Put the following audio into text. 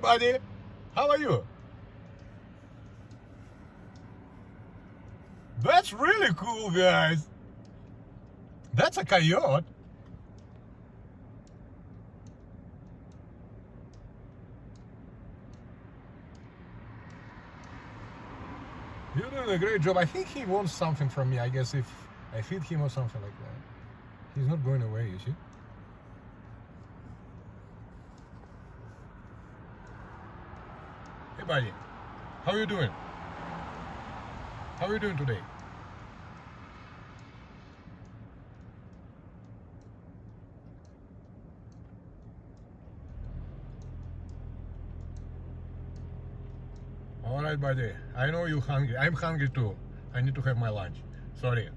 buddy. How are you? That's really cool, guys. That's a coyote. You're doing a great job. I think he wants something from me. I guess if I feed him or something like that. He's not going away, you see? Hey, buddy. How are you doing? How are you doing today? All right, buddy. I know you're hungry. I'm hungry too. I need to have my lunch. Sorry.